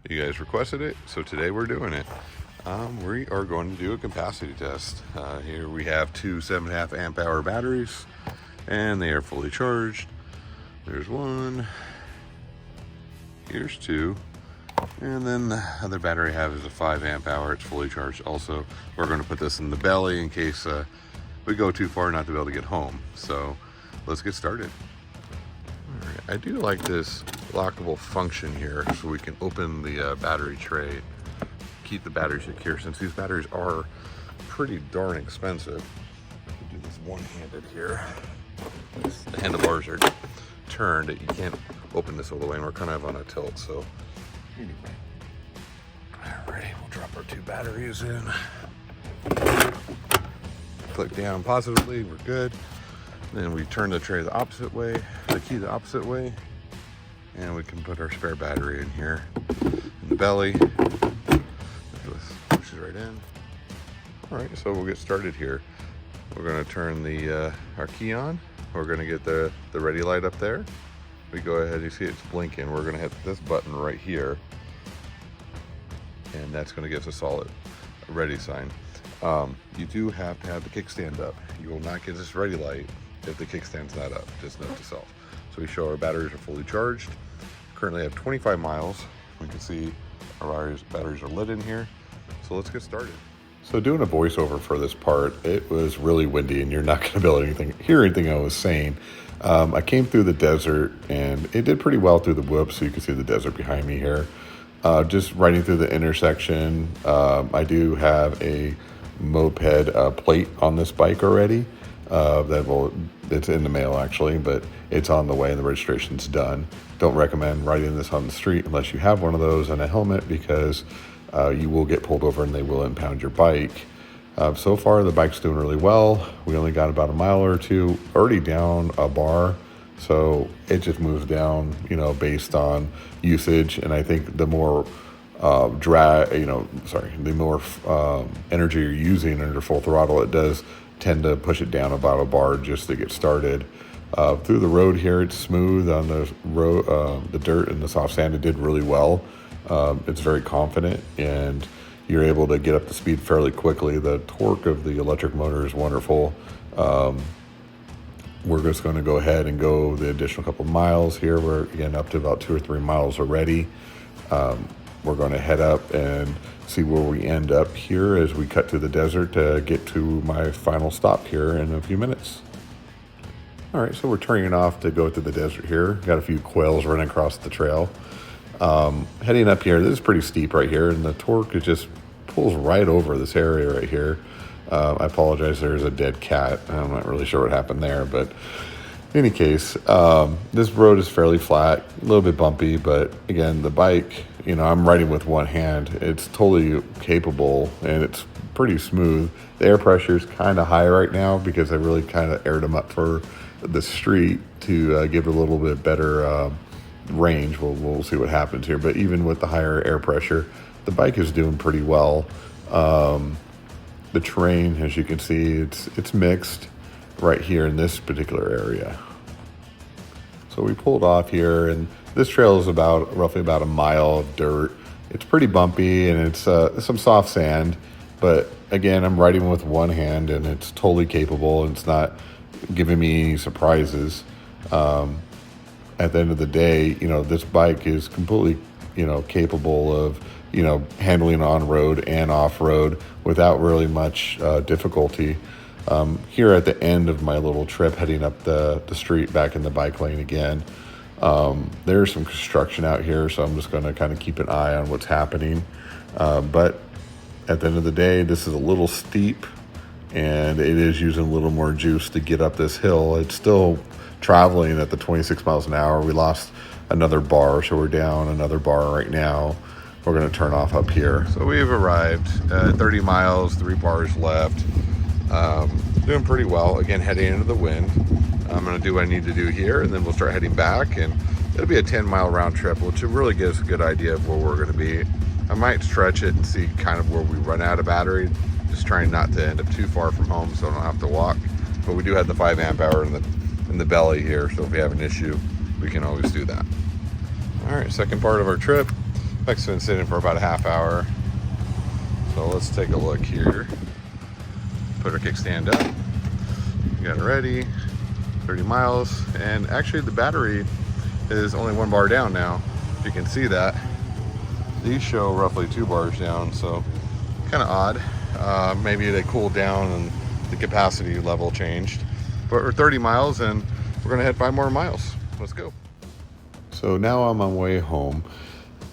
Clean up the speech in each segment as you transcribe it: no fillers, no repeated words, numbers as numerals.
You guys requested it, so today we're doing it. We are going to do a capacity test. Here we have two 7.5 amp hour batteries, and they are fully charged. There's one, here's two, and then the other battery I have is a 5 amp hour. It's fully charged also. We're going to put this in the belly in case we go too far not to be able to get home. So let's get started. All right, I do like this lockable function here so we can open the battery tray, keep the battery secure since these batteries are pretty darn expensive. Do this one-handed here. The handlebars are turned, you can't open this all the way, and we're kind of on a tilt, so anyway. All right, we'll drop our two batteries in. Click down positively, we're good. Then we turn the tray the opposite way, the key the opposite way, and we can put our spare battery in here in the belly. This pushes right in. All right, so we'll get started here. We're going to turn the our key on. We're going to get the ready light up there. We go ahead, you see it's blinking. We're going to hit this button right here, and that's going to give us a solid ready sign. You do have to have the kickstand up. You will not get this ready light if the kickstand's not up, just note to self. So we show our batteries are fully charged. Currently have 25 miles. We can see our batteries are lit in here. So let's get started. So doing a voiceover for this part, it was really windy and you're not gonna be able to hear anything I was saying. I came through the desert and it did pretty well through the whoops, so you can see the desert behind me here. Just riding through the intersection. I do have a moped plate on this bike already. It's in the mail actually, but it's on the way and the registration's done. Don't recommend riding this on the street unless you have one of those and a helmet, because you will get pulled over and they will impound your bike. So far the bike's doing really well. We only got about a mile or two already down a bar, so it just moves down, based on usage. And I think the more the more energy you're using under full throttle, it does tend to push it down about a bar just to get started. Through the road here, it's smooth on the road. The dirt and the soft sand, it did really well. It's very confident, and you're able to get up to speed fairly quickly. The torque of the electric motor is wonderful. We're just going to go ahead and go the additional couple miles here. We're again up to about 2 or 3 miles already. We're going to head up and see where we end up here as we cut to the desert to get to my final stop here in a few minutes. All right, so we're turning off to go to the desert here. Got a few quails running across the trail. Heading up here, this is pretty steep right here, and the torque, it just pulls right over this area right here. I apologize, there's a dead cat. I'm not really sure what happened there, but in any case, this road is fairly flat, a little bit bumpy, but again, the bike, I'm riding with one hand. It's totally capable and it's pretty smooth. The air pressure is kind of high right now because I really kind of aired them up for the street to give it a little bit better range. We'll see what happens here, but even with the higher air pressure, the bike is doing pretty well. The terrain, as you can see, it's mixed right here in this particular area. So we pulled off here, and this trail is roughly about a mile of dirt. It's pretty bumpy and it's some soft sand, but again, I'm riding with one hand and it's totally capable, and it's not giving me any surprises. At the end of the day, this bike is completely, capable of, handling on road and off road without really much difficulty. Here at the end of my little trip, heading up the street back in the bike lane again, there's some construction out here, so I'm just going to kind of keep an eye on what's happening. But at the end of the day, this is a little steep, and it is using a little more juice to get up this hill. It's still traveling at the 26 miles an hour. We lost another bar, so we're down another bar right now. We're going to turn off up here. So we've arrived 30 miles, 3 bars left. Doing pretty well. Again, heading into the wind. I'm going to do what I need to do here, and then we'll start heading back, and it'll be a 10-mile round trip, which really gives a good idea of where we're going to be. I might stretch it and see kind of where we run out of battery, just trying not to end up too far from home so I don't have to walk. But we do have the 5 amp hour in the belly here, so if we have an issue, we can always do that. All right, second part of our trip. Mike's been sitting for about a half hour. So let's take a look here. Put our kickstand up. We got it ready. 30 miles. And actually the battery is only 1 bar down now. If you can see that. These show roughly 2 bars down, so kind of odd. Maybe they cooled down and the capacity level changed. But we're 30 miles and we're gonna head 5 more miles. Let's go. So now I'm on my way home.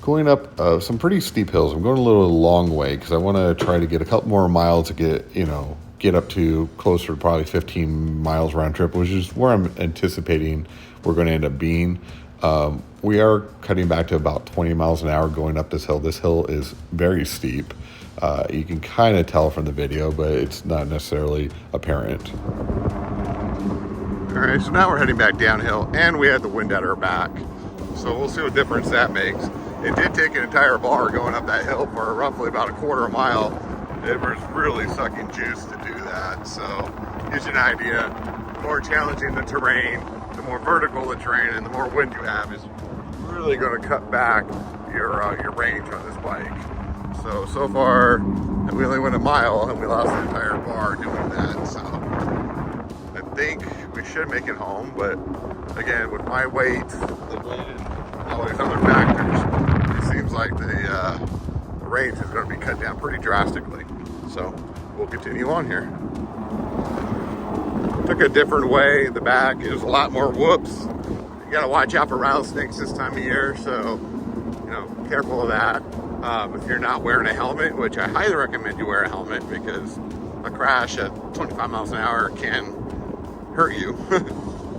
Going up some pretty steep hills. I'm going a little long way because I want to try to get a couple more miles to get up to closer to probably 15 miles round trip, which is where I'm anticipating we're going to end up being. We are cutting back to about 20 miles an hour going up this hill. This hill is very steep. You can kind of tell from the video, but it's not necessarily apparent. All right, so now we're heading back downhill and we had the wind at our back. So we'll see what difference that makes. It did take an entire bar going up that hill for roughly about a quarter mile. It was really sucking juice to do that. So gives you an idea. The more challenging the terrain, the more vertical the terrain, and the more wind you have is really going to cut back your range on this bike. So far we only went a mile and we lost an entire bar doing that. So I think we should make it home, but again, with my weight, the wind, all these other factors, it seems like the range is going to be cut down pretty drastically. So we'll continue on here. Took a different way. The back is a lot more whoops. You got to watch out for rattlesnakes this time of year, so careful of that. If you're not wearing a helmet, which I highly recommend you wear a helmet because a crash at 25 miles an hour can hurt you.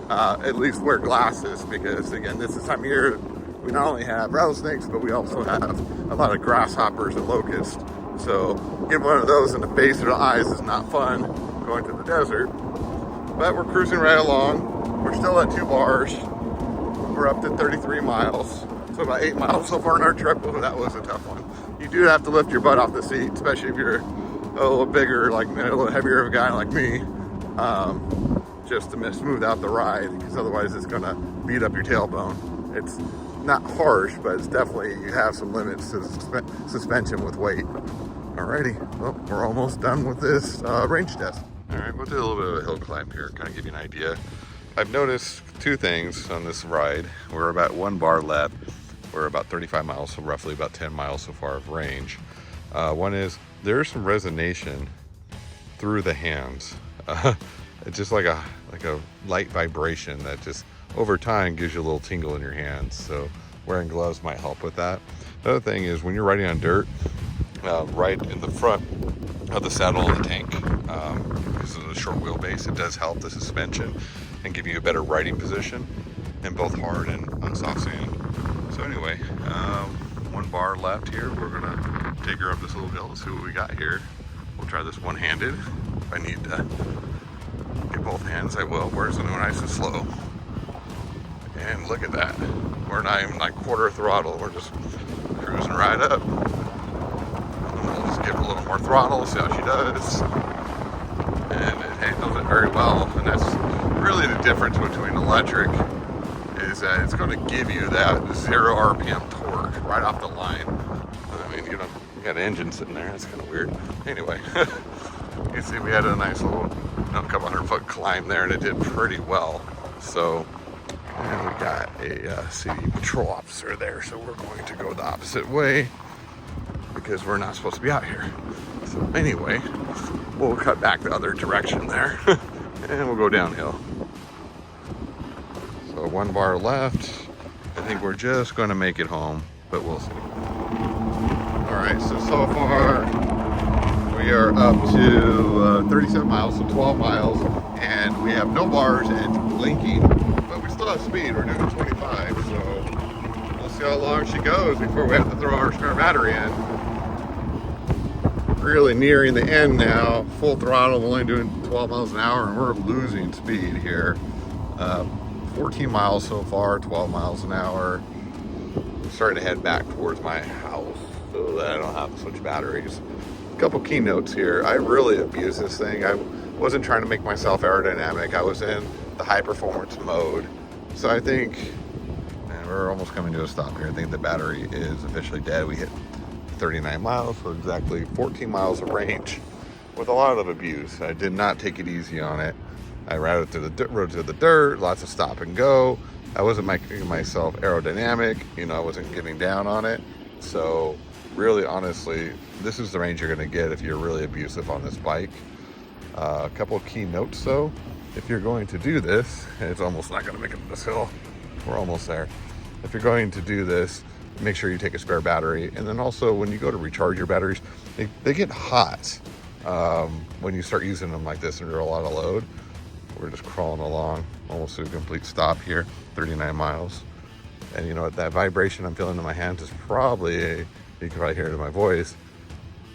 At least wear glasses because again, this is the time of year we not only have rattlesnakes, but we also have a lot of grasshoppers and locusts. So getting one of those in the face or the eyes is not fun going to the desert. But we're cruising right along. We're still at 2 bars. We're up to 33 miles. So about 8 miles so far in our trip. Oh, that was a tough one. You do have to lift your butt off the seat, especially if you're a little bigger, like a little heavier of a guy like me. Just to smooth out the ride, because otherwise it's gonna beat up your tailbone. It's not harsh, but it's definitely, you have some limits to suspension with weight. Alrighty, well, we're almost done with this range test. All right, we'll do a little bit of a hill climb here, kind of give you an idea. I've noticed 2 things on this ride. We're about 1 bar left. We're about 35 miles, so roughly about 10 miles so far of range. One is there's some resonation through the hands. It's just like a light vibration that just over time gives you a little tingle in your hands. So wearing gloves might help with that. Another thing is when you're riding on dirt, right in the front of the saddle of the tank, because of the short wheelbase, it does help the suspension and give you a better riding position in both hard and on soft sand. So anyway, 1 bar left here. We're gonna take her up this little hill and see what we got here. We'll try this one-handed. If I need to get both hands, I will. Where's it nice and slow? And look at that. We're not even like quarter throttle. We're just cruising right up. And we'll just give her a little more throttle, see how she does. And it handles it very well. And that's really the difference between electric, is that it's going to give you that 0 RPM torque right off the line. I mean, you got an engine sitting there. That's kind of weird. Anyway, you can see we had a nice little couple 100-foot climb there, and it did pretty well. So, and we got a city patrol officer there, so we're going to go the opposite way because we're not supposed to be out here. So anyway, we'll cut back the other direction there and we'll go downhill. So 1 bar left. I think we're just going to make it home, but we'll see. All right, so far we are up to 37 miles, so 12 miles, and we have no bars and blinking, but we still have speed. We're doing 25, so we'll see how long she goes before we have to throw our spare battery in. Really nearing the end now, full throttle, only doing 12 miles an hour, and we're losing speed here. 14 miles so far, 12 miles an hour. I'm starting to head back towards my house so that I don't have to switch batteries. A couple keynotes here. I really abuse this thing. I wasn't trying to make myself aerodynamic. I was in the high performance mode. So I think, and we're almost coming to a stop here. I think the battery is officially dead. We hit 39 miles, so exactly 14 miles of range with a lot of abuse. I did not take it easy on it. I routed through the road to the dirt, lots of stop and go. I wasn't making myself aerodynamic, you know, I wasn't getting down on it. So really, honestly, this is the range you're gonna get if you're really abusive on this bike. A couple of key notes though, if you're going to do this, it's almost not gonna make it up this hill. We're almost there. If you're going to do this, make sure you take a spare battery. And then also when you go to recharge your batteries, they get hot when you start using them like this under a lot of load. We're just crawling along, almost to a complete stop here, 39 miles. And you know what, that vibration I'm feeling in my hands is probably, you can probably hear it in my voice,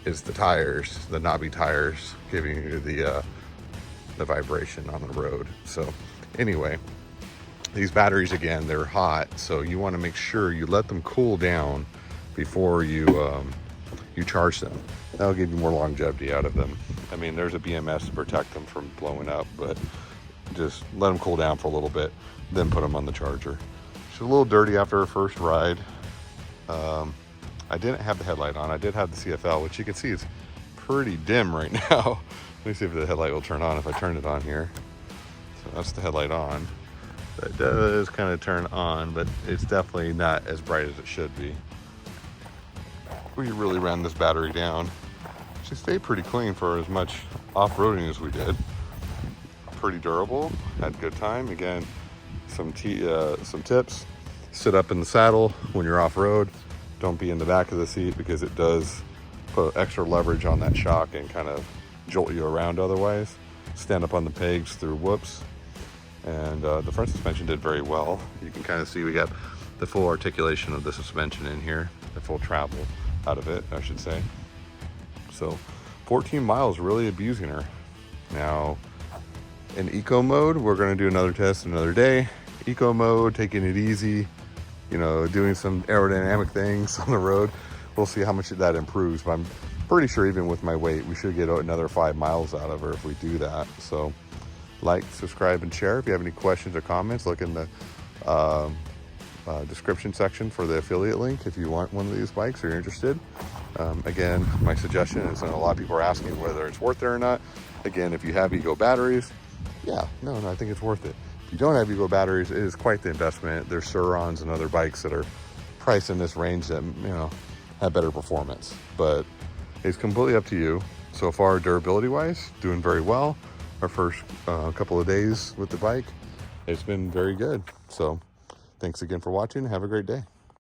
is the tires, the knobby tires giving you the vibration on the road. So anyway, these batteries, again, they're hot, so you want to make sure you let them cool down before you charge them. That'll give you more longevity out of them. I mean, there's a BMS to protect them from blowing up, but just let them cool down for a little bit, then put them on the charger. She's a little dirty after her first ride. I didn't have the headlight on. I did have the CFL, which you can see is pretty dim right now. Let me see if the headlight will turn on if I turn it on here. So that's the headlight on. It does kind of turn on, but it's definitely not as bright as it should be. We really ran this battery down. She stayed pretty clean for as much off-roading as we did. Pretty durable, had a good time. Again, some tips. Sit up in the saddle when you're off-road. Don't be in the back of the seat because it does put extra leverage on that shock and kind of jolt you around otherwise. Stand up on the pegs through whoops. And the front suspension did very well. You can kind of see we got the full articulation of the suspension in here, the full travel out of it, I should say. So 14 miles really abusing her. Now in eco mode, we're going to do another test another day. Eco mode, taking it easy, you know, doing some aerodynamic things on the road. We'll see how much that improves, but I'm pretty sure even with my weight, we should get another 5 miles out of her if we do that. So like, subscribe, and share. If you have any questions or comments, look in the description section for the affiliate link if you want one of these bikes or you're interested. Again, my suggestion is, and a lot of people are asking whether it's worth it or not. Again, if you have Ego batteries, yeah, no, I think it's worth it. If you don't have Ego batteries, it is quite the investment. There's Surons and other bikes that are priced in this range that, you know, have better performance, but it's completely up to you. So far, durability wise, doing very well. Our first couple of days with the bike, it's been very good. So thanks again for watching. Have a great day.